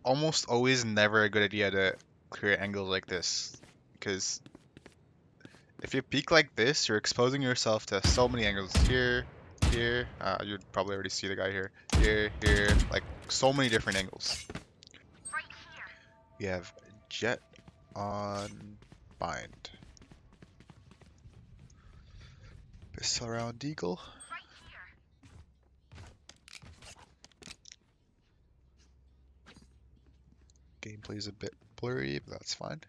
almost always never a good idea to create angles like this, because if you peek like this, you're exposing yourself to so many angles. Here, here, you'd probably already see the guy here. Here, here, like so many different angles. We have Jett on bind. Pistol round eagle. Gameplay's a bit blurry, but that's fine.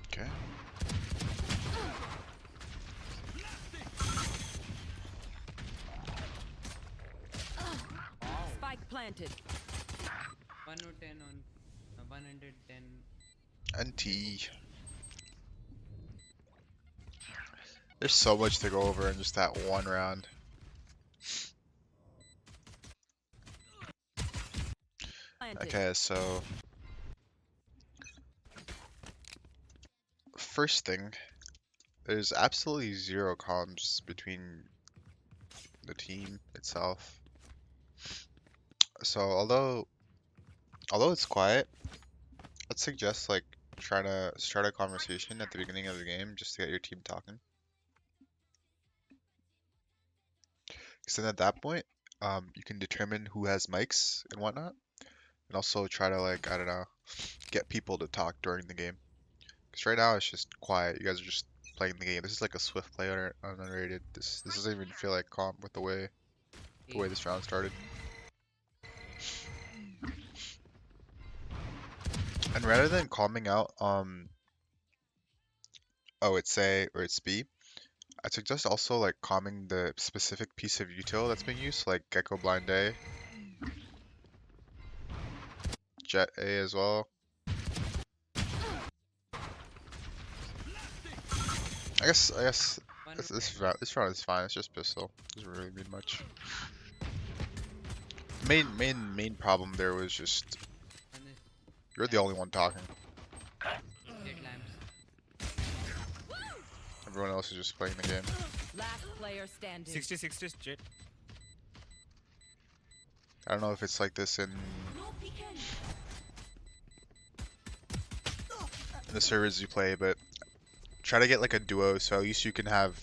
Okay. Spike planted. 110 on 110. NT. There's so much to go over in just that one round. Planted. Okay, so first thing, there's absolutely zero comms between the team itself. So although it's quiet, I'd suggest like trying to start a conversation at the beginning of the game just to get your team talking. Because then at that point, you can determine who has mics and whatnot, and also try to like, I don't know, get people to talk during the game. Because right now it's just quiet. You guys are just playing the game. This is like a swift play unrated. This doesn't even feel like calm with the way this round started. And rather than calming out, oh, it's A or it's B, I suggest also like calming the specific piece of util that's being used, like Gecko Blind A, Jett A as well. I guess this round is fine. It's just pistol. Doesn't really mean much. Main problem there was just you're the only one talking. Everyone else is just playing the game. Last player standing. 60 Jett. I don't know if it's like this in the servers you play, but try to get like a duo so at least you can have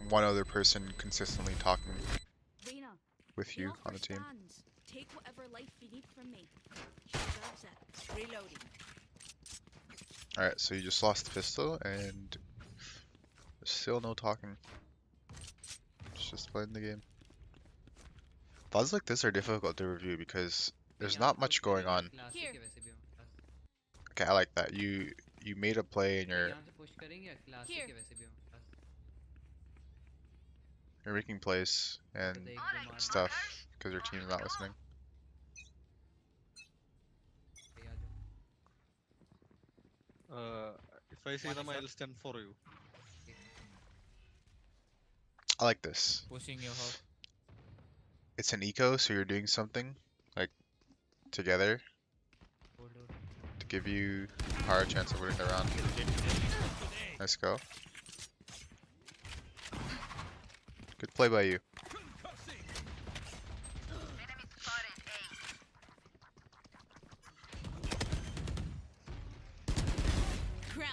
one other person consistently talking with you on the team. Take whatever life you need from me. She deserves it. Reloading. Alright, so you just lost the pistol and there's still no talking. It's just playing the game. VODs like this are difficult to review because there's not much going on. Here. Okay, I like that. You made a play and you're making plays and stuff because your team's not listening. If I see them, I'll stand for you. I like this. Pushing your house. It's an eco, so you're doing something like together to give you a higher chance of winning the round. Nice go. Good play by you.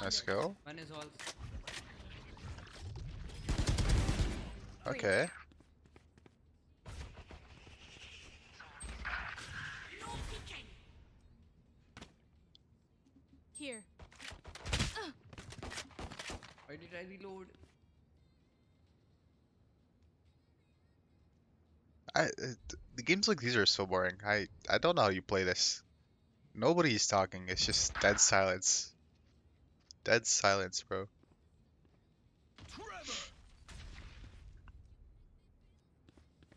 Nice go. One is all. Okay. Here. Why did I reload? The games like these are so boring. I don't know how you play this. Nobody's talking. It's just dead silence. Dead silence, bro.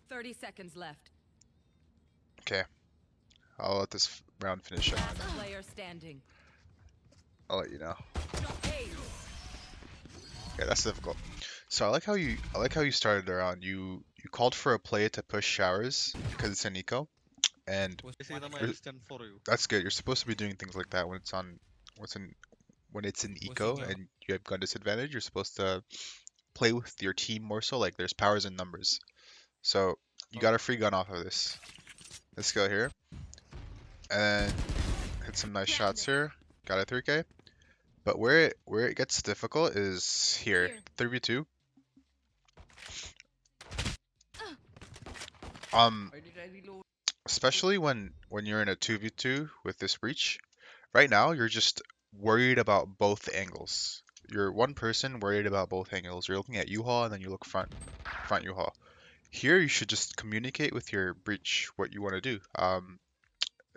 30 seconds left. Okay. I'll let this round finish up. Last player standing. I'll let you know. Hey. Okay, that's difficult. So I like how you started the round. You you called for a play to push showers because it's an eco, and I see the you're- milestone for you. that's good. You're supposed to be doing things like that when it's on, what's in, when it's an eco and you have gun disadvantage. You're supposed to play with your team more so. Like there's powers in numbers. So you got a free gun off of this. Let's go here and hit some nice shots here. Got a 3K. But where it gets difficult is here. 3v2. Um, Why did I reload? especially when you're in a 2v2 with this breach. Right now, you're just worried about both angles. You're one person worried about both angles. You're looking at U-Haul and then you look front U-Haul. Here, you should just communicate with your breach what you want to do.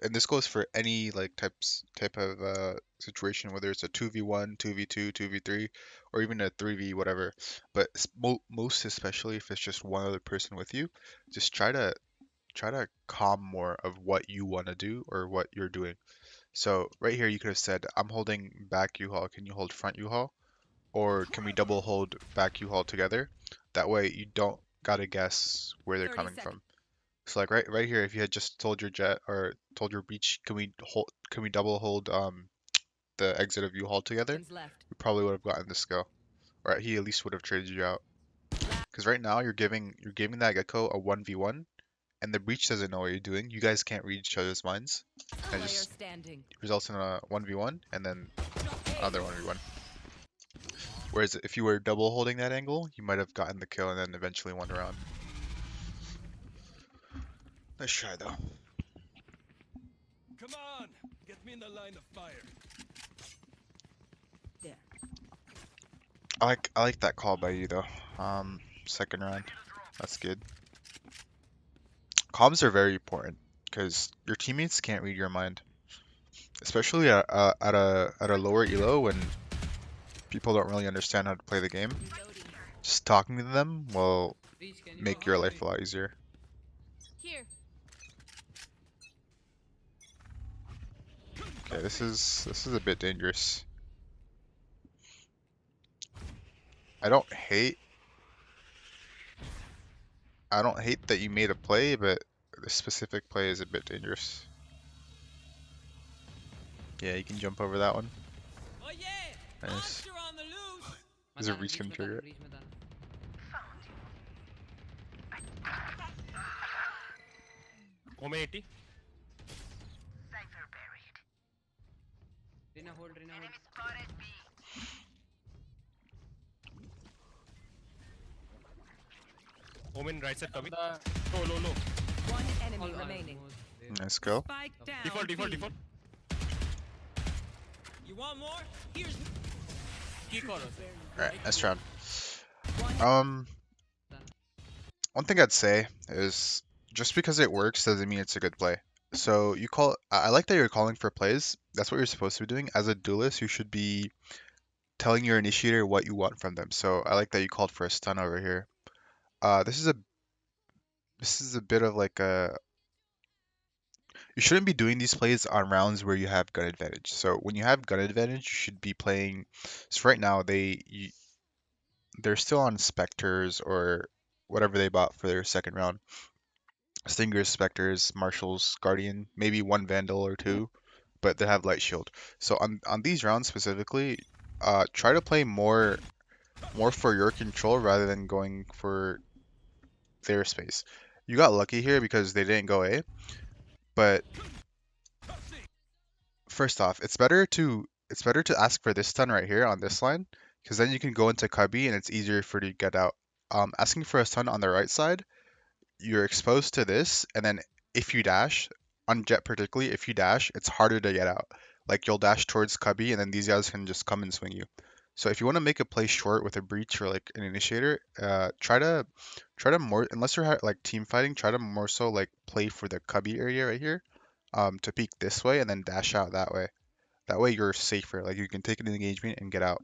And this goes for any like type of situation, whether it's a 2v1, 2v2, 2v3, or even a 3v whatever. But most especially if it's just one other person with you, just try to calm more of what you want to do or what you're doing. So right here, you could have said, "I'm holding back U-Haul. Can you hold front U-Haul? Or can we double hold back U-Haul together? That way you don't gotta guess where they're 30 coming seconds. from." So like right here, if you had just told your Jett or told your breach, can we double hold the exit of U-Haul together? Seconds left. We probably would have gotten this go, or he at least would have traded you out. Because right now you're giving that gecko a 1v1, and the breach doesn't know what you're doing. You guys can't read each other's minds, and it Player just standing. results in a 1v1 and then Hey. another 1v1. Whereas if you were double holding that angle, you might have gotten the kill and then eventually won around. Nice try though. Come on, get me in the line of fire. There. I like that call by you though. Second round, that's good. Comms are very important because your teammates can't read your mind, especially at a lower elo when people don't really understand how to play the game. Reloading. Just talking to them will Breach, can you make go your halfway? life a lot easier. Here. Okay, this is a bit dangerous. I don't hate I don't hate that you made a play, but this specific play is a bit dangerous. Yeah, you can jump over that one. Oh yeah! Nice. Monster on the loose! There's a मत आना, reach breach can मत trigger आना, it. breach मत आना. Home 80. Rena hold, Rena hold. Home in right side coming. Low. One enemy All remaining. almost there. Nice kill. Spike down. Default. B. You want more? Here's. Kick on us. Alright, nice round. One One thing I'd say is just because it works doesn't mean it's a good play. So I like that you're calling for plays. That's what you're supposed to be doing. As a duelist, you should be telling your initiator what you want from them. So I like that you called for a stun over here. This is a bit of like a you shouldn't be doing these plays on rounds where you have gun advantage. So when you have gun advantage, you should be playing. So right now they're still on Spectres or whatever they bought for their second round. Stingers, Spectres, Marshals, Guardian, maybe one Vandal or two, but they have Light Shield. So on these rounds specifically, try to play more for your control rather than going for their space. You got lucky here because they didn't go A, but first off, it's better to ask for this stun right here on this line, because then you can go into cubby and it's easier for you to get out. Asking for a stun on the right side, you're exposed to this, and then if you dash, on Jett particularly, if you dash, it's harder to get out. Like you'll dash towards cubby, and then these guys can just come and swing you. So if you want to make a play short with a breach or like an initiator, try to more unless you're like team fighting, try to more so like play for the cubby area right here, to peek this way and then dash out that way. That way you're safer. Like you can take an engagement and get out.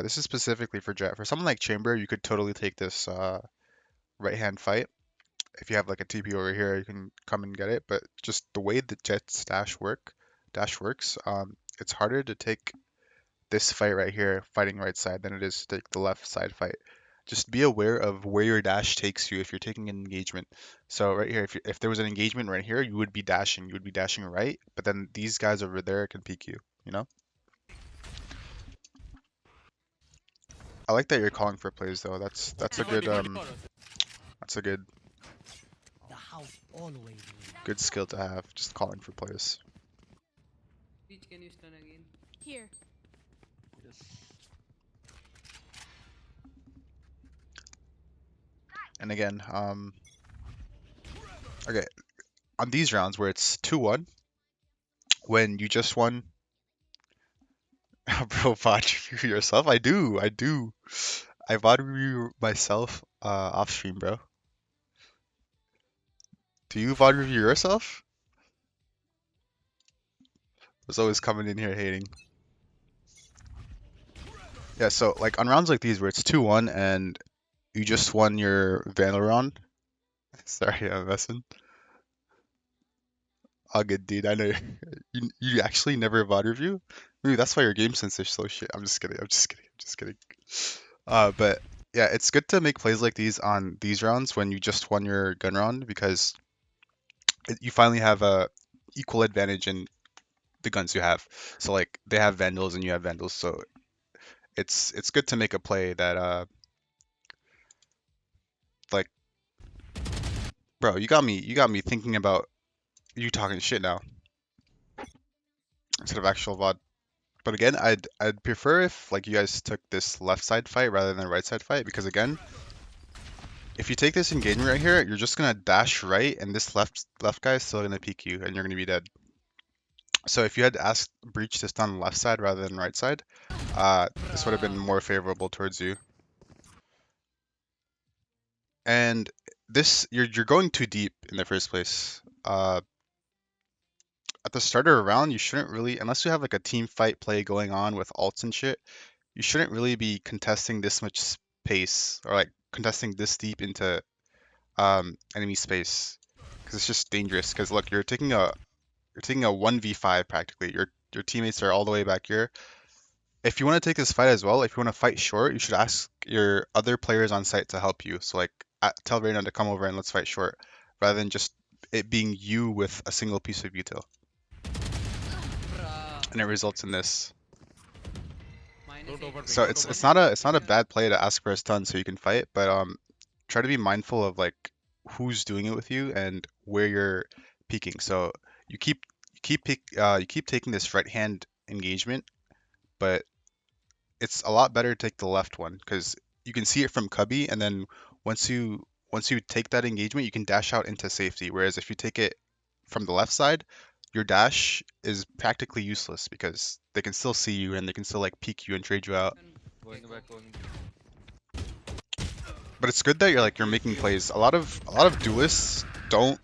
This is specifically for Jett. For someone like Chamber, you could totally take this right hand fight. If you have like a TP over here, you can come and get it. But just the way the Jett's dash works, it's harder to take this fight right here, fighting right side, than it is to take the left side fight. just be aware of where your dash takes you if you're taking an engagement. So right here, if there was an engagement right here, you would be dashing. You would be dashing right, but then these guys over there can peek you, you know? I like that you're calling for plays though. That's a good Default colors. that's a good The house always wins. good skill to have, just calling for plays. Peach, can you stun again? Here. Yes. And again, okay, on these rounds where it's 2-1, when you just won, bro, VOD review yourself? I do. I VOD review myself off stream, bro. Do you VOD review yourself? Was always coming in here hating. Yeah, so like on rounds like these where it's 2-1 and you just won your Vandal round. Sorry, I'm messing. All good, dude. I know you actually never VOD review. Maybe that's why your game sense is so shit. I'm just kidding. I'm just kidding. I'm just kidding. But yeah, it's good to make plays like these on these rounds when you just won your gun round because you finally have a equal advantage in the guns you have. So like they have Vandals and you have Vandals, so it's good to make a play that like bro, you got me thinking about you talking shit now instead of actual VOD. But again, I'd prefer if like you guys took this left side fight rather than right side fight because again, if you take this engagement right here, you're just gonna dash right and this left guy is still gonna peek you and you're gonna be dead. So if you had asked Breach to stun left side rather than right side, this would have been more favorable towards you. And this, you're going too deep in the first place. At the start of a round, you shouldn't really, unless you have like a team fight play going on with ults and shit, you shouldn't really be contesting this much space or like contesting this deep into enemy space because it's just dangerous. Because look, you're taking a 1v5 practically. Your teammates are all the way back here. If you want to take this fight as well, if you want to fight short, you should ask your other players on site to help you. So like tell Reyna to come over and let's fight short, rather than just it being you with a single piece of util. And it results in this. Minus Don't 8. overthink. So Don't it's overthink. it's not a bad play to ask for a stun so you can fight, but try to be mindful of like who's doing it with you and where you're peeking. So you keep taking this right hand engagement, but it's a lot better to take the left one because you can see it from Cubby, and then once you take that engagement, you can dash out into safety. Whereas if you take it from the left side, your dash is practically useless because they can still see you and they can still like peek you and trade you out. Going back, going. But it's good that you're making plays. A lot of duelists don't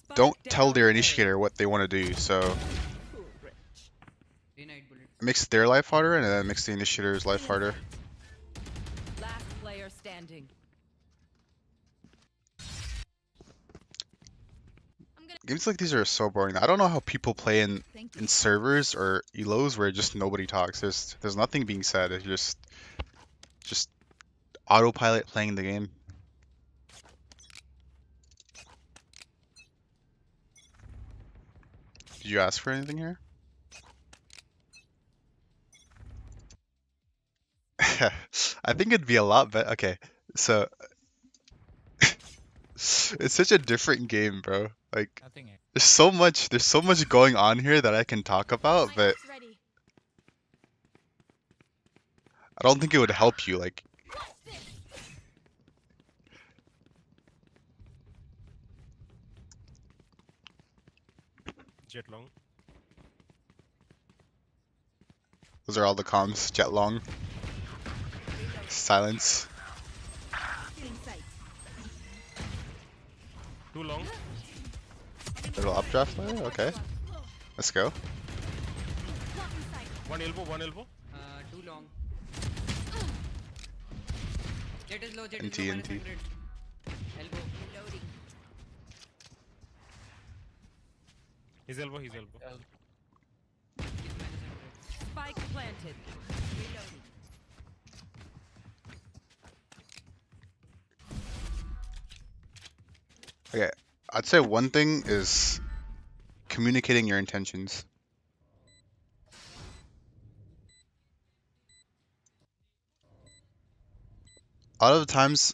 Spike tell down their A. initiator what they want to do, so Night bullets. it makes their life harder and then it makes the initiator's life harder. Last player standing. Games like these are so boring. I don't know how people play Thank you. in servers or elos where just nobody talks. There's nothing being said. It's just autopilot playing the game. Did you ask for anything here? I think it'd be a lot better. Okay, so it's such a different game, bro. Like Nothing. there's so much going on here that I can talk about, but Mike's ready. I don't think it would help you. Like Jet long. those are all the comms. Jet long, silence. In sight. Too long. Little updraft layer. Okay, let's go. Blocking sight. One elbow, one elbow. Too long. Jet is low, Jet NT, is low, minus NT. 100. Elbow. Reloading. His elbow, his elbow. He's minus 100. Spike planted. Reloading. I'd say one thing is communicating your intentions. A lot of the times,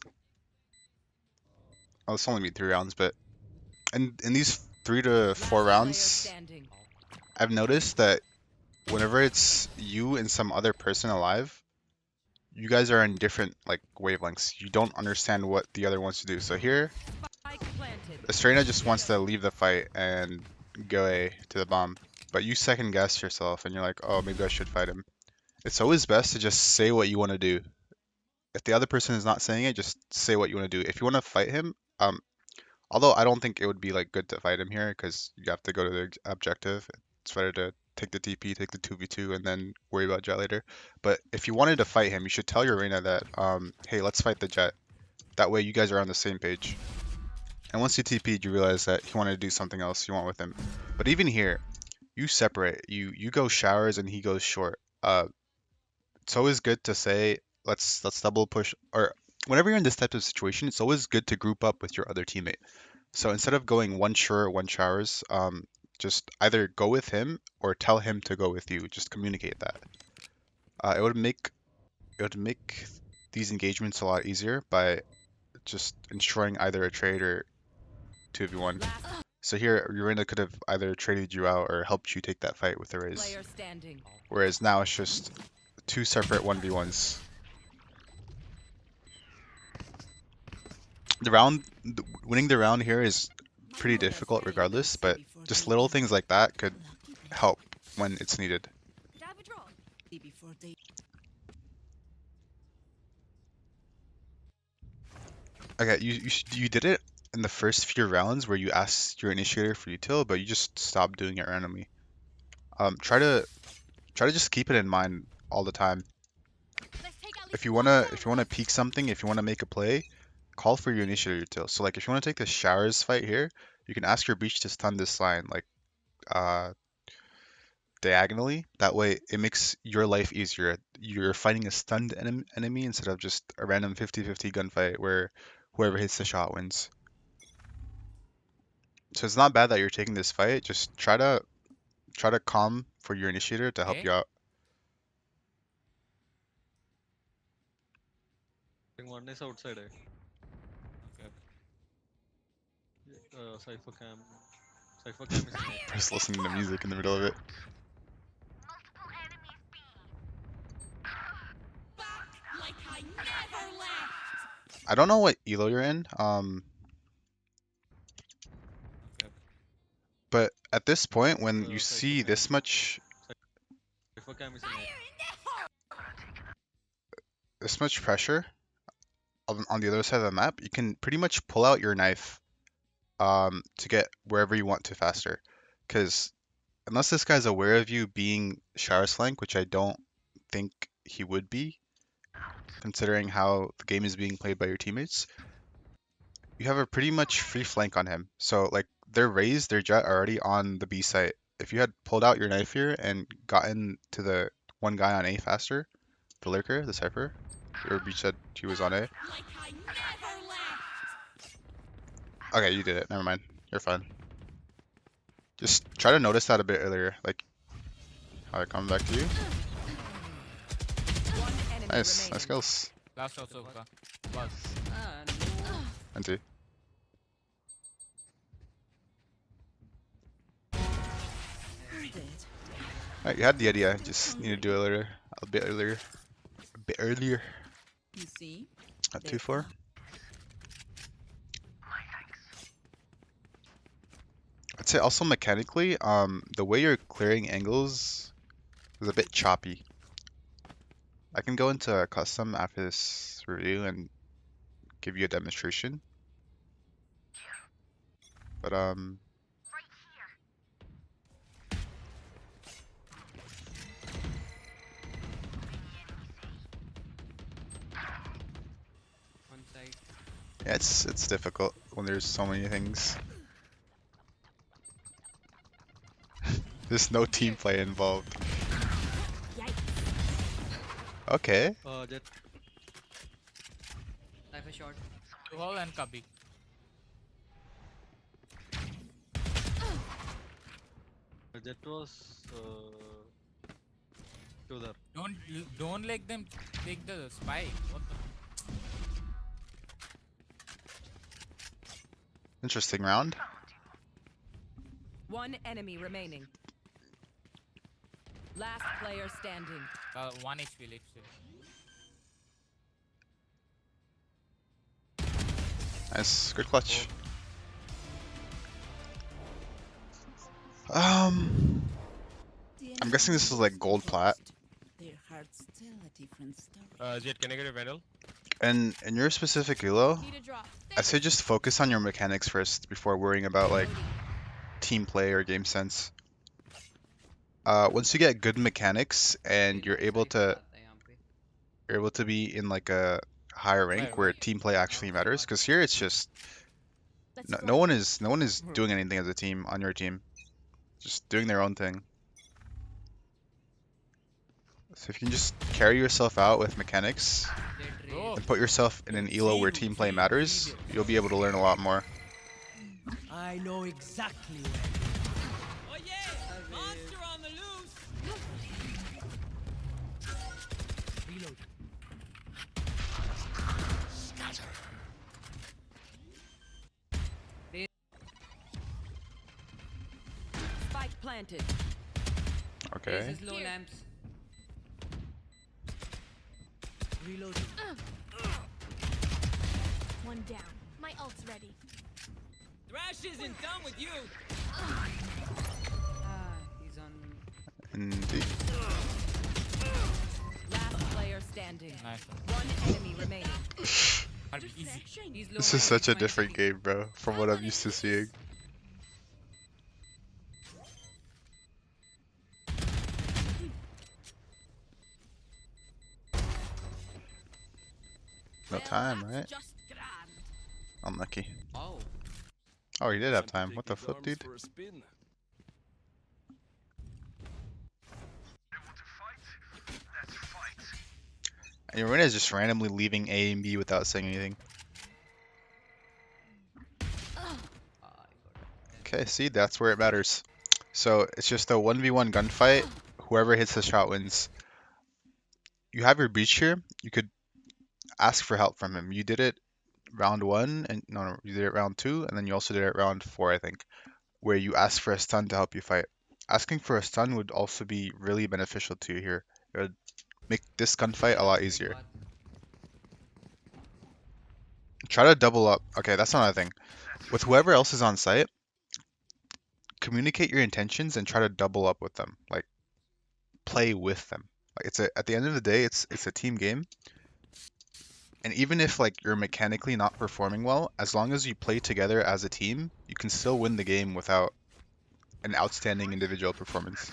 oh, it's only been 3 rounds, but in these 3 to 4 Last player rounds, standing. I've noticed that whenever it's you and some other person alive, you guys are in different like wavelengths. You don't understand what the other wants to do. So here, Spike planted. Estrena just wants to leave the fight and go A to the bomb. But you second guess yourself and you're like, oh, maybe I should fight him. It's always best to just say what you want to do. If the other person is not saying it, just say what you want to do. If you want to fight him, although I don't think it would be like good to fight him here because you have to go to the objective. It's better to take the TP, take the 2v2, and then worry about Jett later. But if you wanted to fight him, you should tell your Reyna that, hey, let's fight the Jett. That way you guys are on the same page. And once you TP'd, you realize that he wanted to do something else you want with him. But even here, you separate. You go showers and he goes short. It's always good to say let's double push, or whenever you're in this type of situation, it's always good to group up with your other teammate. So instead of going one sure, one showers, just either go with him or tell him to go with you. Just communicate that. It would make these engagements a lot easier by just ensuring either a trade or 2v1. Last So here, Urena could have either traded you out or helped you take that fight with the Raze. player standing. Whereas now it's just 2 separate 1v1s. Winning the round here is pretty difficult regardless, but just little things like that could help when it's needed. Did I have a draw? Before they Okay, you did it in the first few rounds where you asked your initiator for util, but you just stopped doing it randomly. Try to just keep it in mind all the time. Let's take at least If you one wanna peek something, if you wanna make a play, call for your initiator util. So like if you wanna take the showers fight here, you can ask your breach to stun this line like diagonally. That way it makes your life easier. You're fighting a stunned enemy instead of just a random 50-50 gunfight where whoever hits the shot wins. So it's not bad that you're taking this fight. Just try to calm for your initiator to help Okay. you out. One is outside. Okay. Cypher cam. Cypher cam is in it. Just listening to music in the middle of it. like I never left. I don't know what elo you're in. But at this point, when you see this much Cypher cam is in it. pressure on the other side of the map, you can pretty much pull out your knife to get wherever you want to faster. Because unless this guy's aware of you being shower flank, which I don't think he would be, considering how the game is being played by your teammates, you have a pretty much free flank on him. So like their Raze, their Jett are already on the B site. If you had pulled out your knife here and gotten to the one guy on A faster, the lurker, the Cypher, your breach said he was on A. Like I never left. Okay, you did it. Never mind. You're fine. Just try to notice that a bit earlier. Like, how they're coming back to you. One enemy Nice. remaining. Nice skills. last also was. No. Anti. Alright, you had the idea. Just need to do it later. A bit earlier. A bit earlier. You see? At 2-4. I'd say also mechanically, the way you're clearing angles is a bit choppy. I can go into a custom after this review and give you a demonstration. But One side. yeah, it's difficult when there's so many things. There's no team play involved. Yikes. Okay. Jett. Cypher short. Wall and Kabi. Jett was to there. Don't let them take the spike. What the? Interesting round. One enemy remaining. Last player standing. 1 HP literally. Nice, good clutch. I'm guessing this is like gold plat. Their heart's still a different story. Jett, can I get a vandal? And in your specific elo, Need a drop. I say just focus on your mechanics first before worrying about like team play or game sense. Once you get good mechanics and you're able to be in like a higher rank Right, where right. team play actually matters, because here it's just Let's no, fly. no one is doing anything as a team on your team, just doing their own thing. So if you can just carry yourself out with mechanics Bro, and put yourself in an elo where team play matters, you'll be able to learn a lot more. I know exactly where. Oh yeah! Monster on the loose! Reload. Spike planted. Okay. This is low lamps. Reloading. One down. My ult's ready. Thrash isn't done with you! Ah, he's on. And the, Last player standing. nice. One enemy remaining. Might be easy. Refreshing. He's low. this is such a 20. different game, bro, from what I'm used to seeing. No time, right? Just grand. Unlucky. Wow. Oh, he did have time. What the flip, dude? And Yorina is just randomly leaving A and B without saying anything. Ah, I got it. Okay, see, that's where it matters. So it's just a 1v1 gunfight. Whoever hits the shot wins. You have your breach here. You could ask for help from him. You did it round 1, and no, you did it round 2, and then you also did it round 4, I think, where you asked for a stun to help you fight. Asking for a stun would also be really beneficial to you here. It would make this gunfight a lot easier. Try to double up. Okay, that's another thing. With whoever else is on site, communicate your intentions and try to double up with them. Like, play with them. Like, at the end of the day, it's a team game. And even if like you're mechanically not performing well, as long as you play together as a team, you can still win the game without an outstanding individual performance.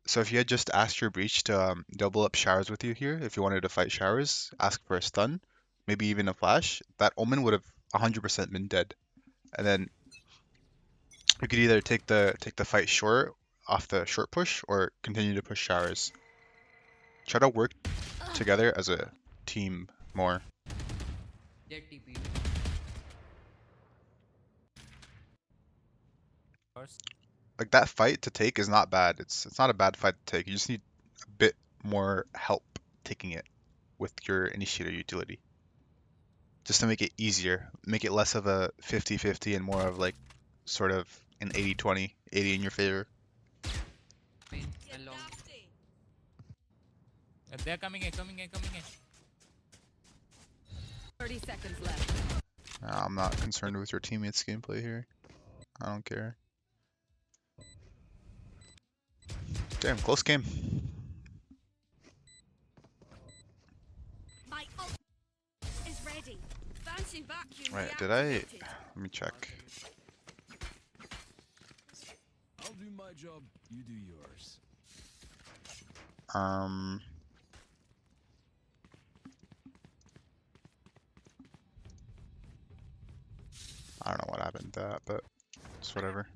So if you had just asked your breach to double up showers with you here, if you wanted to fight showers, ask for a stun, maybe even a flash, that omen would have 100% been dead. And then you could either take the fight short off the short push or continue to push showers. Try to work together as a team more. Jet TP. Like that fight to take is not bad. It's not a bad fight to take. You just need a bit more help taking it with your initiator utility. Just to make it easier, make it less of a 50-50 and more of like sort of an 80-20, 80 in your favor. Main and long. They're coming in. 30 seconds left. I'm not concerned with your teammates' gameplay here. I don't care. Damn, close game. My ult is ready. Fancy vacuum. Wait, did I? reactivated. Let me check. I'll do my job, you do yours. I don't know what happened to that, but it's whatever.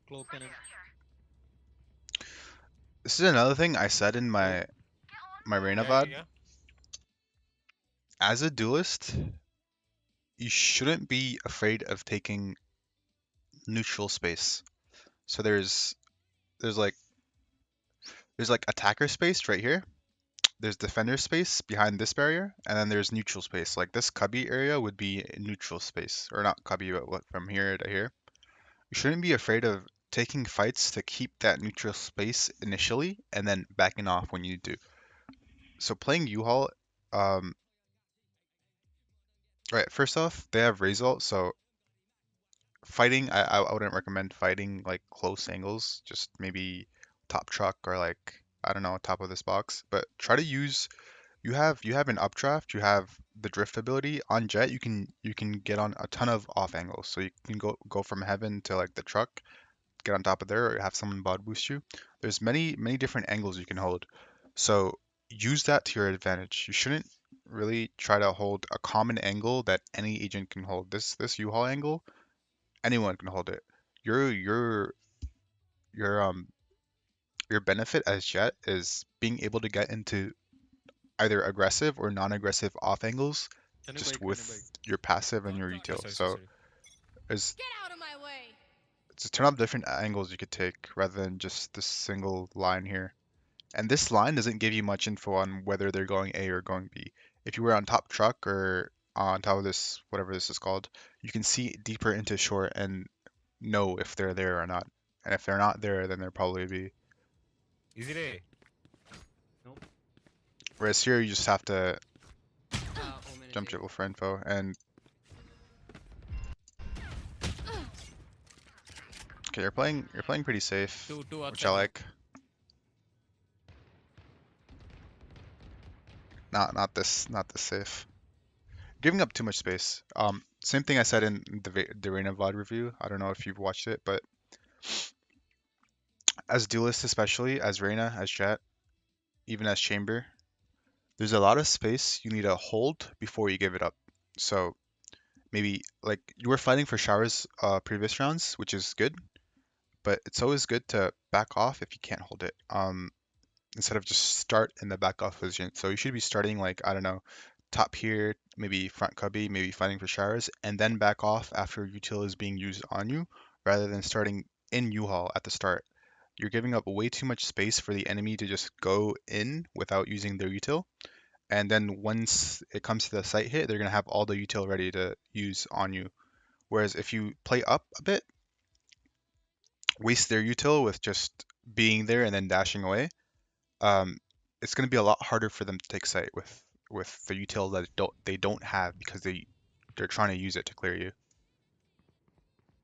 Cloak cannon. This is another thing I said in my Reyna Yeah, VOD. yeah. As a duelist, you shouldn't be afraid of taking neutral space. So there's like there's like attacker space right here. There's defender space behind this barrier, and then there's neutral space. Like this cubby area would be neutral space, or not cubby, but what from here to here. You shouldn't be afraid of taking fights to keep that neutral space initially, and then backing off when you do. So playing U-Haul, um, right, first off, they have raise ult, so fighting, I wouldn't recommend fighting like close angles, just maybe top truck or like, I don't know, top of this box, but try to use, you have an updraft, you have the drift ability on Jett, you can get on a ton of off angles, so you can go from heaven to like the truck, get on top of there, or have someone bod boost you. There's many different angles you can hold, so use that to your advantage. You shouldn't really try to hold a common angle that any agent can hold. This U-Haul angle, anyone can hold it. Your your benefit as Jett is being able to get into either aggressive or non-aggressive off angles Can you buy? just Can you buy? with your passive and your Sorry, util. sorry, sorry, So sorry. there's Get out of my way! it's a ton of different angles you could take rather than just this single line here. And this line doesn't give you much info on whether they're going A or going B. If you were on top truck or on top of this, whatever this is called, you can see deeper into short and know if they're there or not. And if they're not there, then they're probably B. Easy day. Nope. Whereas here, you just have to Omen is jump A. dribble for info. And okay, you're playing pretty safe, Two which I outside. like. Not this safe. Giving up too much space. Same thing I said in the Reina VOD review. I don't know if you've watched it, but as duelist, especially as Reina, as Jett, even as Chamber, there's a lot of space you need to hold before you give it up. So maybe like you were fighting for showers previous rounds, which is good, but it's always good to back off if you can't hold it. Instead of just start in the back off position. So you should be starting like, I don't know, top here, maybe front cubby, maybe fighting for showers, and then back off after util is being used on you, rather than starting in U-Haul at the start. You're giving up way too much space for the enemy to just go in without using their util. And then once it comes to the site hit, they're gonna have all the util ready to use on you. Whereas if you play up a bit, waste their util with just being there and then dashing away, um, it's going to be a lot harder for them to take site with the util that they don't have because they're trying to use it to clear you. It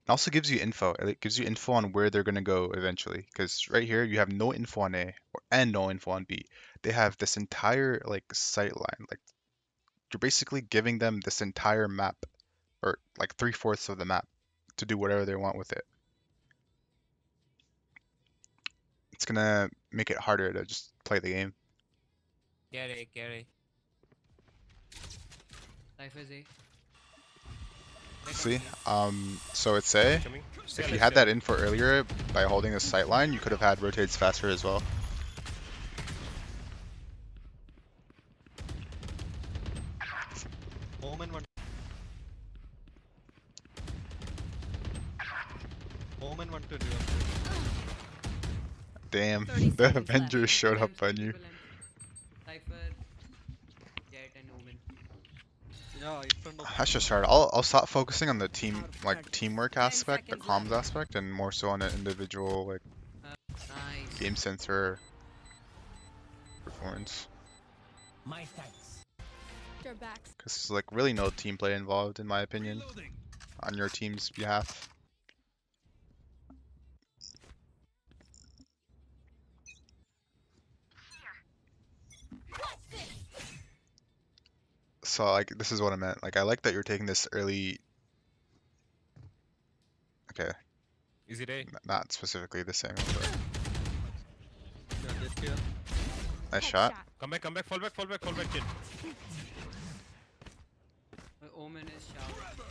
also gives you info. It gives you info on where they're going to go eventually. Because right here you have no info on A and no info on B. They have this entire like sight line. Like you're basically giving them this entire map, or like 3/4 of the map, to do whatever they want with it. It's gonna make it harder to just play the game. Carry. Cypher's A. See, so it's A. Coming. Stay If alive, you had stay that alive. info earlier by holding the sight line, you could have had rotates faster as well. Omen one. Omen one to Damn, 30 the seconds left. Avengers showed up on you. Cypher, Jett, and Omen. Yeah, in front of. That's just hard. I'll stop focusing on the team, Out of like targets. teamwork 10 aspect, the seconds comms left. aspect, and more so on an individual like Nice. game sensor performance. My thanks. Your backs. Because there's like really no team play involved, in my opinion, Reloading. on your team's behalf. So like this is what I meant. Like I like that you're taking this early. Okay, Easy day. not specifically this angle, but Yeah, Jett here. nice shot. Come back, fall back, Jett. Omen is shower.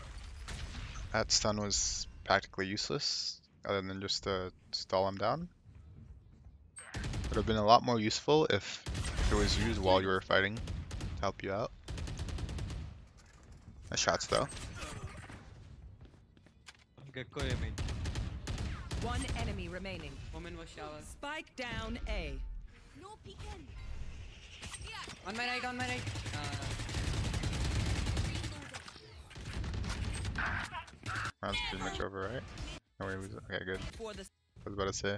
That stun was practically useless, other than just to stall him down. Would have been a lot more useful if it was used while you were fighting to help you out. Nice shots though. Gecko aiming. One enemy remaining. Omen was shower. Spike down A. No peeking. On my right, on my right. Round's pretty much over, right? No, wait, okay, good. For the I was about to say.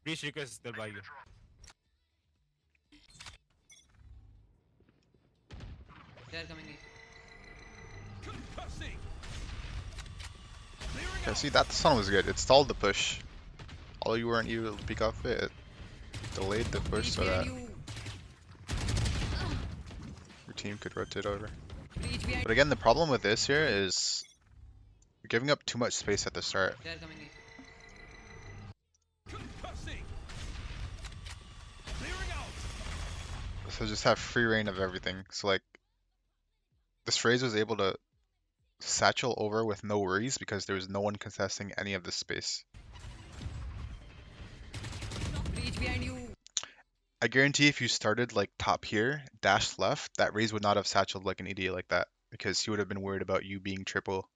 Breach request is still by you. They're coming in. Concussing. Okay, see, that stun was good. It stalled the push. Although you weren't able to peek off it, it delayed the push Breach so that behind you. your team could rotate over. Breach behind. But again, the problem with this here is you're giving up too much space at the start. They're coming in. Concussing. Clearing out. So just have free reign of everything. So like, this phrase was able to satchel over with no worries because there was no one contesting any of this space. Breach behind you. I guarantee if you started like top here, dashed left, that raise would not have satcheled like an idiot like that because he would have been worried about you being triple.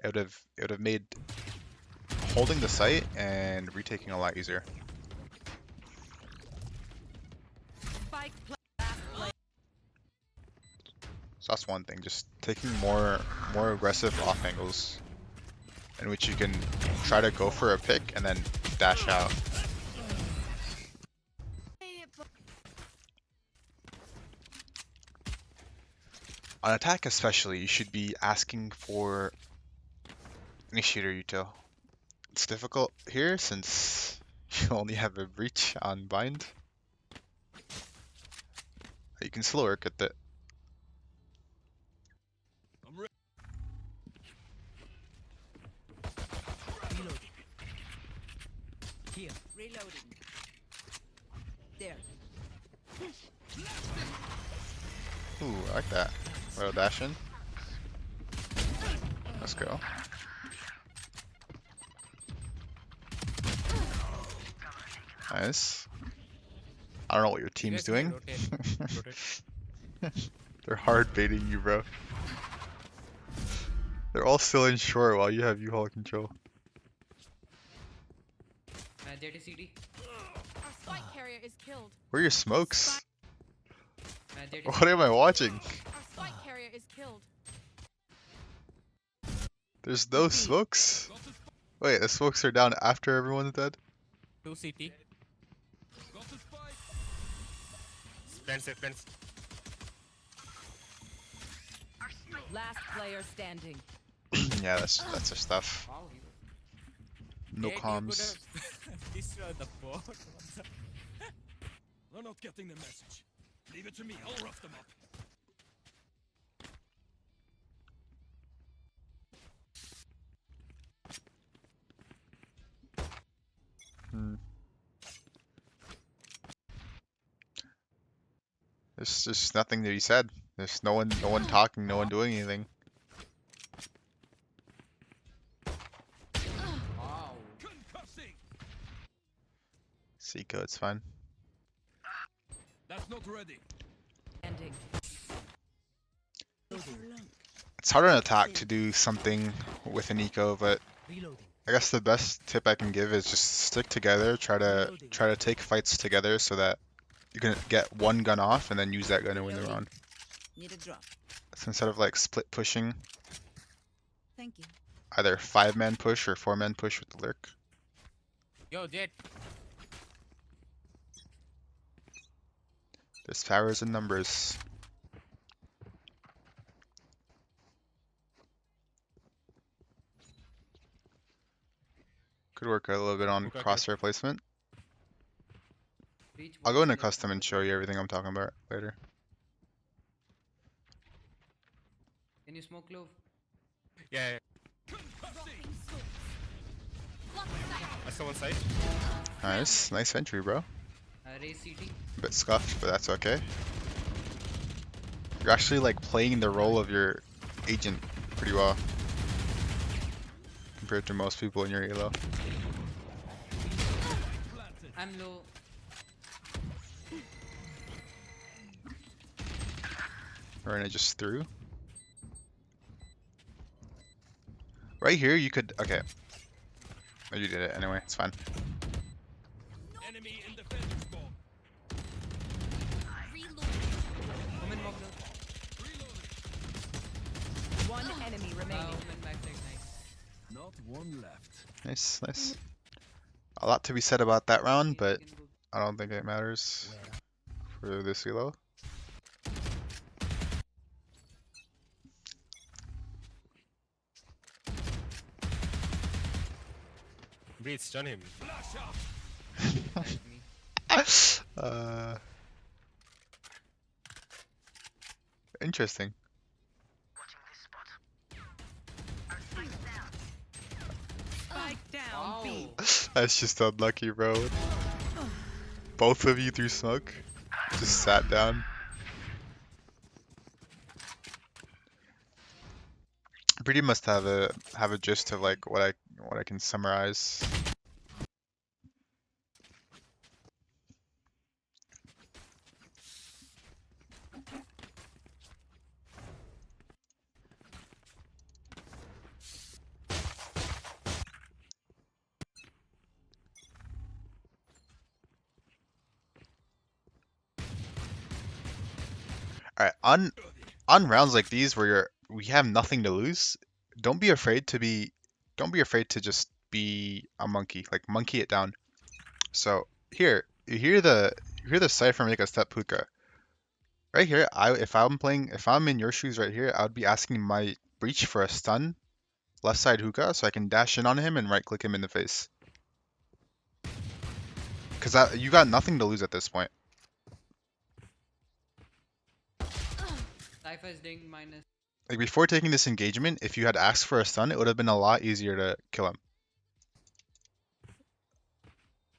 It would have made holding the site and retaking a lot easier. spike So that's one thing, just taking more aggressive off angles in which you can try to go for a pick and then dash out. On attack especially, you should be asking for initiator util. It's difficult here since you only have a breach on bind. You can still work at it. I'm ready. Reloading. Here. Reloading. There. Ooh, I like that. Little dash in. Let's go. Nice. I don't know what your team's doing. They're hard baiting you, bro. They're all still in short while you have U-Haul control. Jett is CD. Our spike carrier is killed. Where are your smokes? Jett is What am I watching? Our spike carrier is killed. There's no smokes. Wait, the smokes are down after everyone's dead? 2 CT. Got the spike. Plants it, plants. last player standing. Yeah, that's their stuff. Wow, No Jett, you comms. could have destroyed the board. They're not getting the message. Leave it to me. I'll rough them up. Hmm. There's just nothing to be said. There's no one talking, no one doing anything. wow. Concussing. Seiko, it's fine. That's not ready. Standing. It's hard on attack to do something with an eco, but Reloading. I guess the best tip I can give is just stick together, try to take fights together so that you can get one gun off and then use that gun to win the round. Need a drop. So instead of like split pushing, Thank you. either 5-man push or 4-man push with the lurk. Yo, Jett. There's powers in numbers. Could work a little bit on Okay, crosshair placement. Breach I'll go into was custom and show you everything I'm talking about later. Can you smoke clove? Yeah, Dropping smokes. Block sight. I saw one side. Nice, nice entry, bro. Raise CT. A bit scuffed, but that's okay. You're actually like playing the role of your agent pretty well compared to most people in your elo. Planted. I'm low. Or I just threw. Right here, you could, okay. Oh, you did it anyway. It's fine. Enemy in defender spawn. Reload. Woman mock close. One enemy remaining. Woman backside, nice. Not one left. Nice, nice. A lot to be said about that round, but You can go. I don't think it matters for this elo. Breathe, stun him. That's me. Interesting. Spike down Wow. B. That's just unlucky, bro. Both of you threw smoke. Just sat down. Pretty must have a gist of like what I can summarize. Alright, on rounds like these where we have nothing to lose, don't be afraid to just be a monkey. Like monkey it down. So here, you hear the Cypher make a step hookah. Right here, if I'm in your shoes right here, I would be asking my breach for a stun left side hookah so I can dash in on him and right click him in the face. Cause you got nothing to lose at this point. Cypher is doing minus. Like before taking this engagement, if you had asked for a stun, it would have been a lot easier to kill him.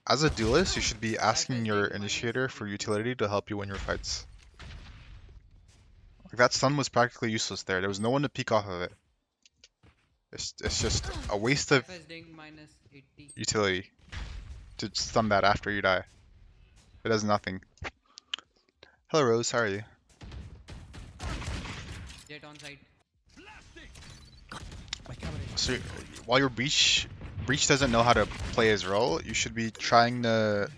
As a duelist, you should be asking your initiator for utility to help you win your fights. Like that stun was practically useless there. There was no one to peek off of it. It's just a waste of Cypher is doing minus 80. utility to stun that after you die. It does nothing. Hello Rose, how are you? Jett on site. So while your breach doesn't know how to play his role, you should be trying to,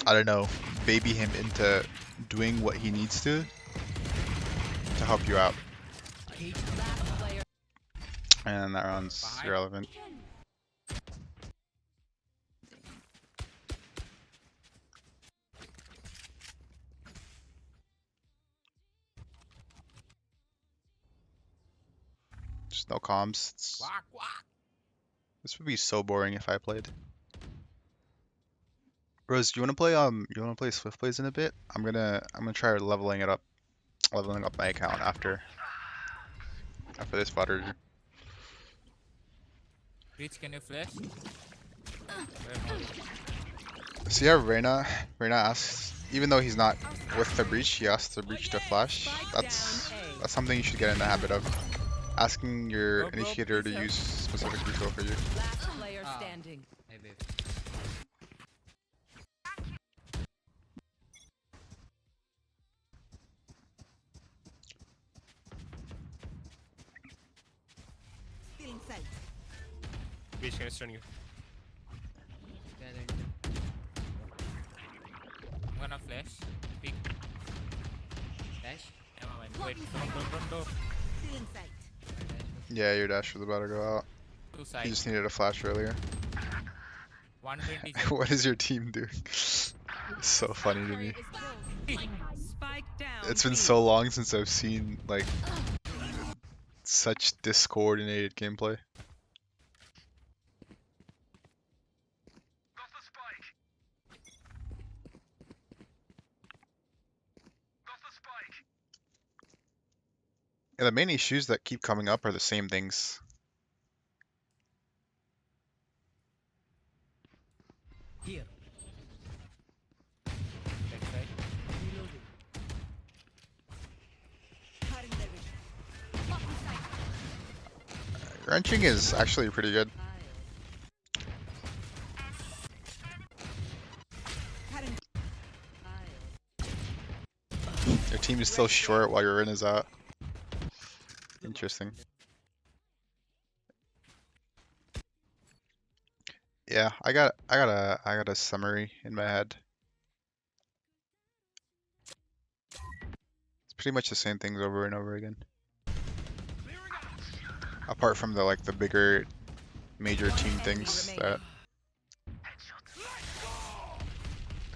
I don't know, baby him into doing what he needs to help you out. Last player. And that round's irrelevant. Just no comms. This would be so boring if I played. Rose, do you wanna play Swift Plays in a bit? I'm gonna try leveling up my account after this fodder. Breach, can you flash? So yeah, Reyna asks, even though he's not with the breach, he asks the breach to flash. That's something you should get in the habit of. Asking your Bro, initiator to please help. use specific refill for you. Last player Ah. standing. Hey babe. Still in sight. Breach, can I stun you? Yeah, they're in. I'm gonna flash. Peek. Dash. Never mind. Wait, don't. Still in sight. Yeah, your dash was about to go out. Two You sides. just needed a flash earlier. 120. What is your team doing? So funny to me. Spike down. It's been B. so long since I've seen like such discoordinated gameplay. Yeah, the main issues that keep coming up are the same things. Here. Backside. Cutting their vision. Wrenching is actually pretty good. Cutting. Your team is still short while your Rin is out. Interesting. Yeah, I got a summary in my head. It's pretty much the same things over and over again. Apart from the like the bigger major team Enemy things remaining. that.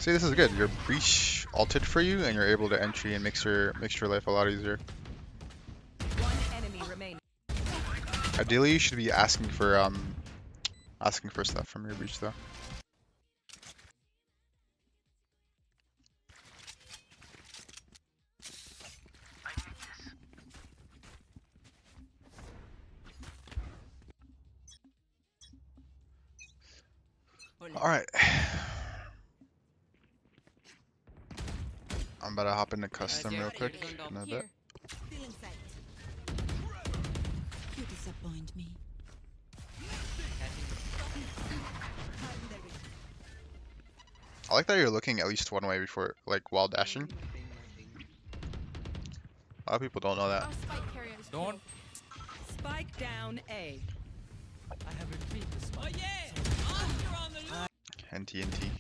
See, this is good. Your breach ulted for you, and you're able to entry and makes your life a lot easier. One enemy remaining. Ideally, you should be asking for stuff from your breach though. All right. I'm about to hop into custom Jett, real Jett quick is on top. in a Here. bit. Still in sight. You disappoint me. Catching. Cutting their vision. I like that you're looking at least one way before, like, while dashing. Nothing. A lot of people don't know that. Our spike carriers. Don't. Spike down A. I have retrieved the spike. Oh yeah! Oscar on the loose! And TNT.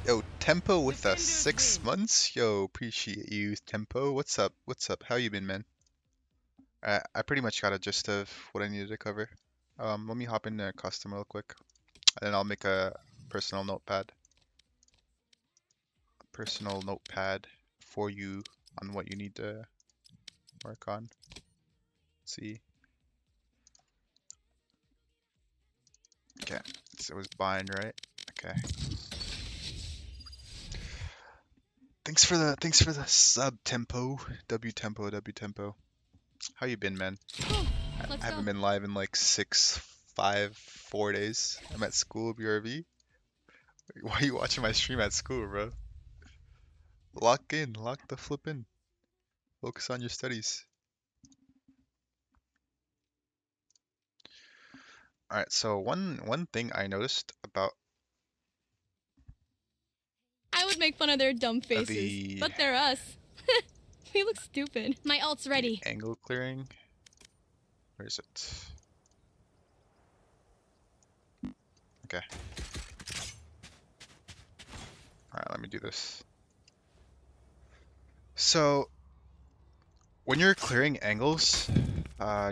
Yo, Tempo with us Defenders 6 win. months. Yo, appreciate you, Tempo. What's up? What's up? How you been, man? I pretty much got a gist of what I needed to cover. Let me hop into custom real quick, and then I'll make a personal notepad. Personal notepad for you on what you need to work on. Let's see. Okay, so it was bind, right? Okay. Thanks for the sub tempo. W tempo. How you been, man? I haven't been live in like 6, 5, 4 days. I'm at school, BRV. Why are you watching my stream at school, bro? Lock the flip in. Focus on your studies. Alright, so one thing I noticed about I would make fun of their dumb faces, the but they're us. We look stupid. My ult's ready. angle clearing. Where is it? Okay. Alright, let me do this. So, when you're clearing angles,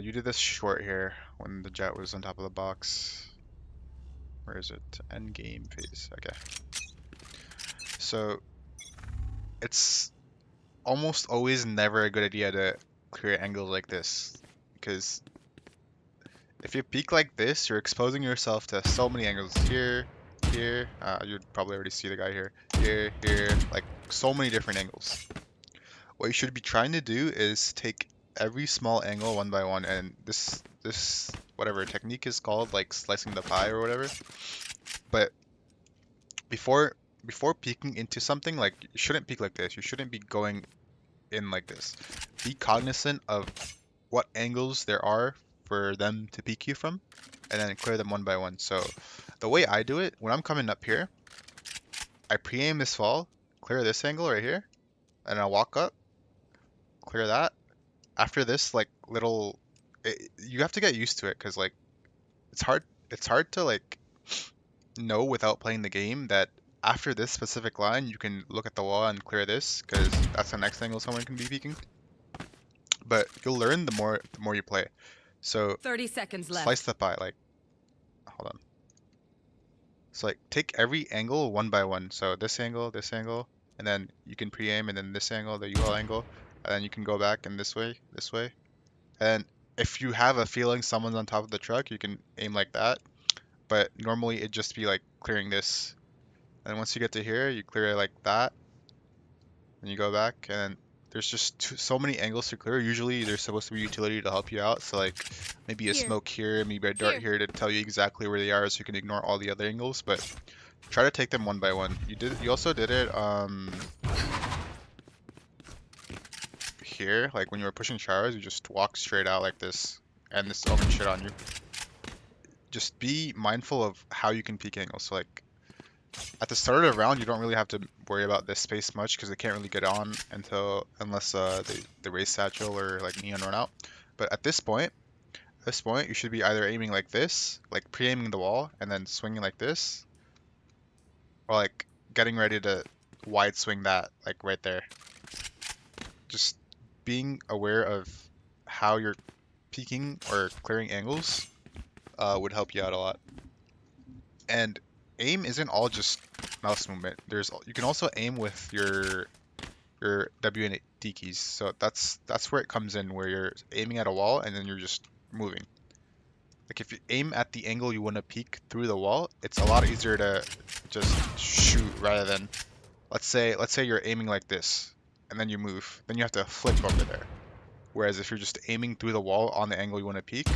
you did this short here when the Jett was on top of the box. Where is it? End game phase. Okay. So, it's almost always never a good idea to clear angles like this, because if you peek like this, you're exposing yourself to so many angles. Here, you'd probably already see the guy here. Here, like so many different angles. What you should be trying to do is take every small angle one by one, and this whatever technique is called, like slicing the pie or whatever. But before peeking into something, like you shouldn't peek like this. You shouldn't be going in like this. Be cognizant of what angles there are for them to peek you from, and then clear them one by one. So the way I do it, when I'm coming up here, I pre-aim this fall, clear this angle right here, and I'll walk up, clear that. After this, like little, you have to get used to it, because like it's hard to like know without playing the game that after this specific line you can look at the wall and clear this, because that's the next angle someone can be peeking. But you'll learn the more you play. So 30 seconds left. slice the pie, like, hold on. So like take every angle one by one. So this angle, and then you can pre-aim, and then this angle, the UL angle, and then you can go back and this way. And if you have a feeling someone's on top of the truck, you can aim like that. But normally it'd just be like clearing this. And once you get to here, you clear it like that. And you go back, and there's just so many angles to clear. Usually there's supposed to be utility to help you out. So like maybe a Here. smoke here, maybe a dart here to tell you exactly where they are, so you can ignore all the other angles. But try to take them one by one. You also did it here, like when you were pushing showers, you just walk straight out like this, and this omen shit on you. Just be mindful of how you can peek angles. So like at the start of the round, you don't really have to worry about this space much, because they can't really get on unless they raise satchel or like neon run out. But at this point, this point, you should be either aiming like this, like pre-aiming the wall, and then swinging like this, or like getting ready to wide swing that, like right there. Just being aware of how you're peeking or clearing angles would help you out a lot. And aim isn't all just mouse movement. You can also aim with your W and D keys. So that's where it comes in, where you're aiming at a wall and then you're just moving. Like if you aim at the angle you want to peek through the wall, it's a lot easier to just shoot rather than, let's say you're aiming like this and then you move, then you have to flip over there. Whereas if you're just aiming through the wall on the angle you want to peek,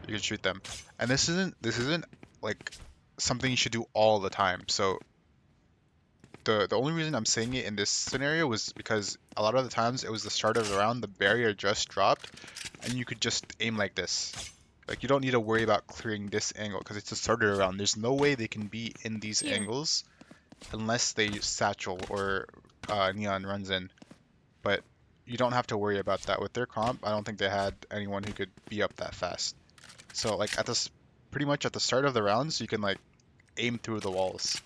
you can shoot them. And this isn't like something you should do all the time. So the only reason I'm saying it in this scenario was because a lot of the times it was the start of the round, the barrier just dropped, and you could just aim like this. Like you don't need to worry about clearing this angle because it's the start of the round. There's no way they can be in these angles unless they use satchel or neon runs in. But you don't have to worry about that with their comp. I don't think they had anyone who could be up that fast. So like pretty much at the start of the rounds, you can like aim through the walls.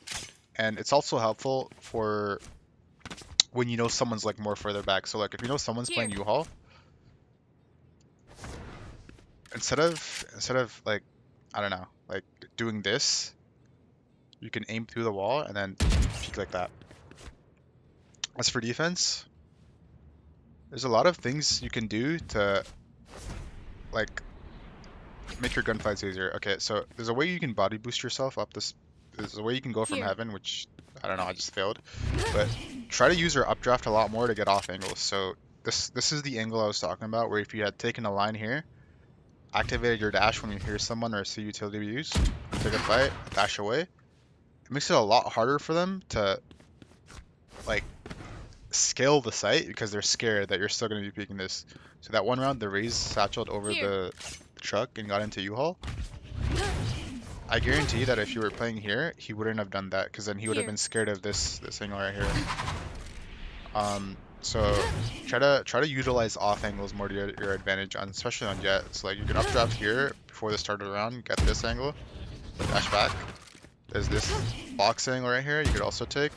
And it's also helpful for when you know someone's like more further back. So like if you know someone's playing U-Haul, instead of like, I don't know, like doing this, you can aim through the wall and then peek like that. As for defense, there's a lot of things you can do to like make your gunfights easier. Okay, so there's a way you can body boost yourself up this. There's a way you can go from heaven, which I don't know, I just failed. But try to use your updraft a lot more to get off angles. So this is the angle I was talking about, where if you had taken a line here, activated your dash when you hear someone or see utility use, take a fight, dash away, it makes it a lot harder for them to like scale the site because they're scared that you're still going to be peeking this. So that one round, the Raze satcheled over the truck and got into U-Haul. I guarantee that if you were playing here, he wouldn't have done that because then he would have been scared of this angle right here. So try to utilize off angles more to your advantage, especially on Jett. So like you can updraft here before the start of the round, get this angle, dash back. There's this box angle right here you could also take.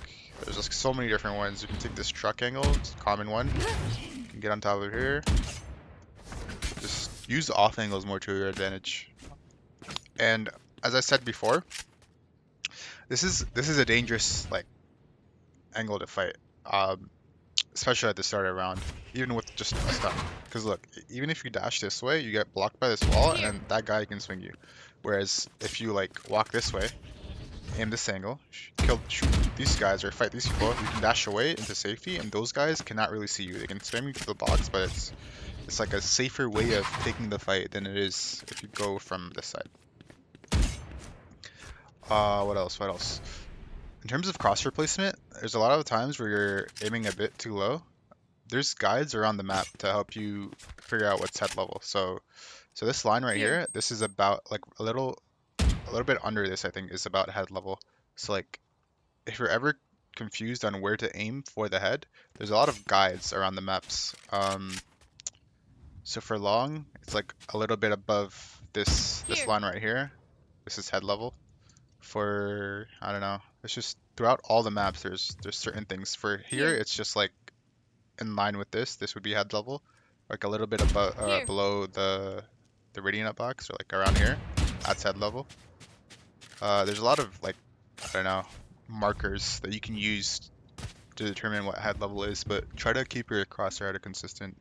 There's just so many different ones. You can take this truck angle, it's a common one. You can get on top of here. Just use the off angles more to your advantage. And as I said before, this is a dangerous like angle to fight, especially at the start of the round, even with just a stun. Because look, even if you dash this way, you get blocked by this wall, and then that guy can swing you. Whereas if you like walk this way, aim this angle, shoot these guys or fight these people, you can dash away into safety, and those guys cannot really see you. They can spam you to the box, but it's like a safer way of taking the fight than it is if you go from this side. What else? In terms of crosshair placement, there's a lot of times where you're aiming a bit too low. There's guides around the map to help you figure out what's head level. So this line right here, this is about like a little bit under this, I think, is about head level. So like if you're ever confused on where to aim for the head, there's a lot of guides around the maps. So for long, it's like a little bit above this line right here. This is head level. For, I don't know, it's just throughout all the maps there's certain things. For here it's just like in line with this would be head level, like a little bit above below the radiant box, or like around here, that's head level. There's a lot of like, I don't know, markers that you can use to determine what head level is, but try to keep your crosshair at a consistent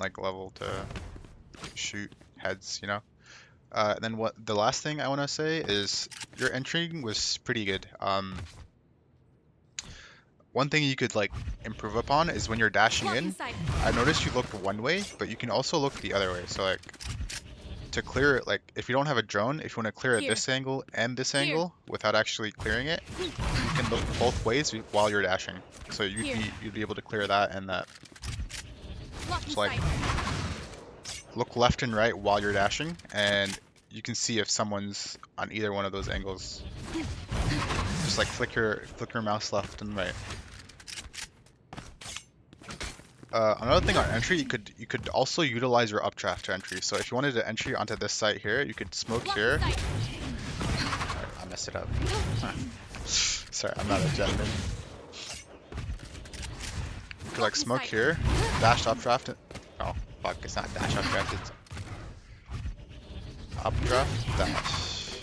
like level to shoot heads, you know. And then what the last thing I want to say is your entering was pretty good. One thing you could like improve upon is when you're dashing in, I noticed you looked one way, but you can also look the other way. So like to clear it, like if you don't have a drone, if you want to clear it this angle and this angle without actually clearing it, you can look both ways while you're dashing. So you'd be able to clear that and that. Just like look left and right while you're dashing, and you can see if someone's on either one of those angles. Just like flick your mouse left and right. Another thing on entry, you could also utilize your updraft to entry. So if you wanted to entry onto this site here, you could smoke here. Blocking sight. I messed it up. Sorry, I'm not a gentleman. You could like Blocking smoke sight. here, dash updraft it. Oh, fuck, it's not dash updraft, it's updraft, dash.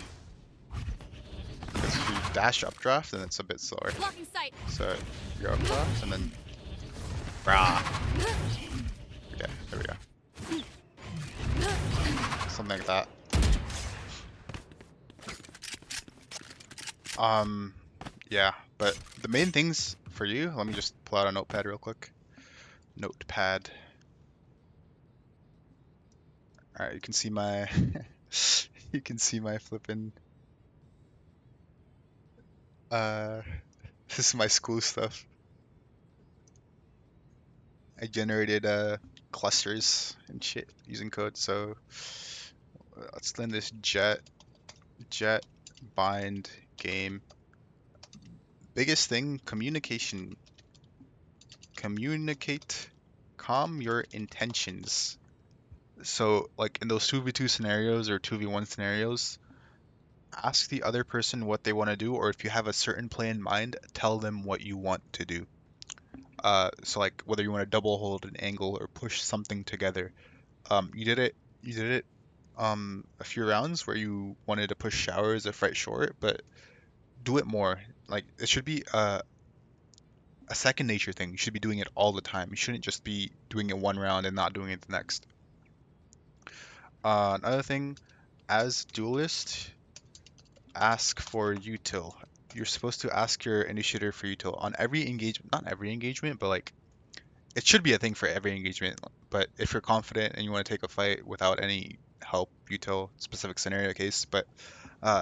Because if you dash updraft, then it's a bit slower. Blocking sight. So you go updraft, and then brah. Okay, there we go. Something like that. Yeah, but the main things for you, let me just pull out a notepad real quick. Notepad. Alright, you can see my you can see my flippin' this is my school stuff. I generated clusters and shit using code, so let's learn this Jett bind game. Biggest thing, communication. Communicate, calm your intentions. So like in those 2v2 scenarios or 2v1 scenarios, ask the other person what they want to do, or if you have a certain play in mind, tell them what you want to do. So like whether you want to double hold an angle or push something together. You did it a few rounds where you wanted to push showers or fight short, but do it more. Like it should be a second nature thing. You should be doing it all the time. You shouldn't just be doing it one round and not doing it the next. Another thing, as duelist, ask for util. You're supposed to ask your initiator for util on every engagement. Not every engagement, but like it should be a thing for every engagement. But if you're confident and you want to take a fight without any help, util, specific scenario case, but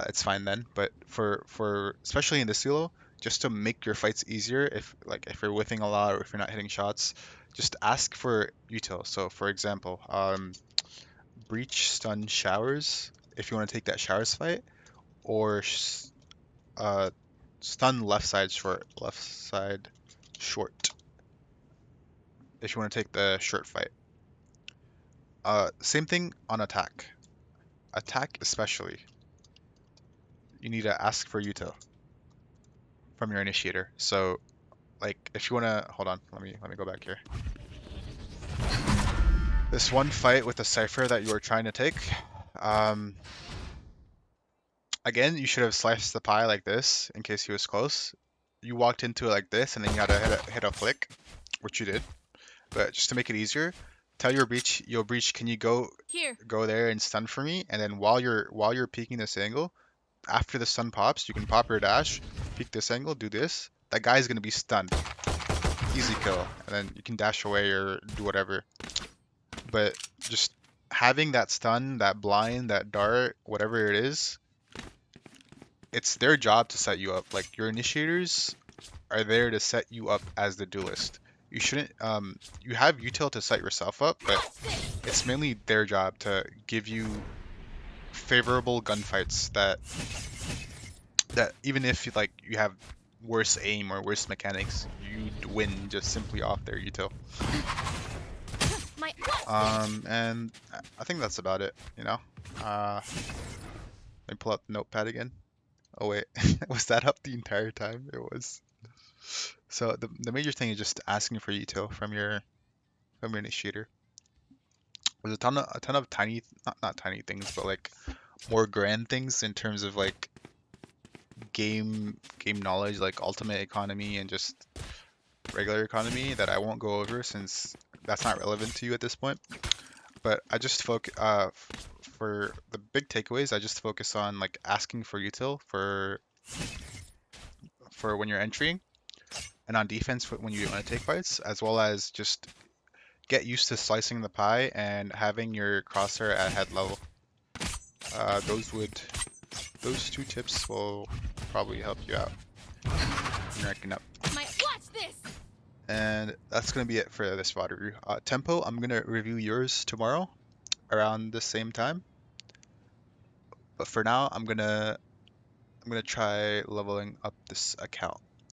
it's fine then. But for especially in this duo, just to make your fights easier, if you're whiffing a lot or if you're not hitting shots, just ask for util. So for example, breach stun showers if you want to take that showers fight, or uh, stun left side short if you want to take the short fight. Same thing on attack. Attack especially, you need to ask for util from your initiator. So like if you want to hold on, let me go back here. This one fight with the Cypher that you were trying to take, again, you should have sliced the pie like this in case he was close. You walked into it like this, and then you had to hit a flick, which you did. But just to make it easier, tell your breach, can you go Here. there and stun for me? And then while you're peeking this angle, after the stun pops, you can pop your dash, peek this angle, do this. That guy's gonna be stunned. Easy kill, and then you can dash away or do whatever. But just having that stun, that blind, that dart, whatever it is, it's their job to set you up. Like your initiators are there to set you up as the duelist. You shouldn't you have util to set yourself up, but it's mainly their job to give you favorable gunfights that even if like you have worse aim or worse mechanics, you'd win just simply off their util. My And I think that's about it, you know. Let me pull out the notepad again. Oh wait, was that up the entire time? It was. So the major thing is just asking for util from your initiator. There's a ton of tiny, not tiny things, but like more grand things in terms of like game knowledge, like ultimate economy and just regular economy that I won't go over since that's not relevant to you at this point. But I just focus for the big takeaways. I just focus on like asking for util for when you're entering, and on defense when you want to take fights, as well as just get used to slicing the pie and having your crosshair at head level. Those two tips will probably help you out in ranking up. watch this. And that's gonna be it for this VOD review. Tempo, I'm gonna review yours tomorrow around the same time. But for now, I'm gonna try leveling up this account.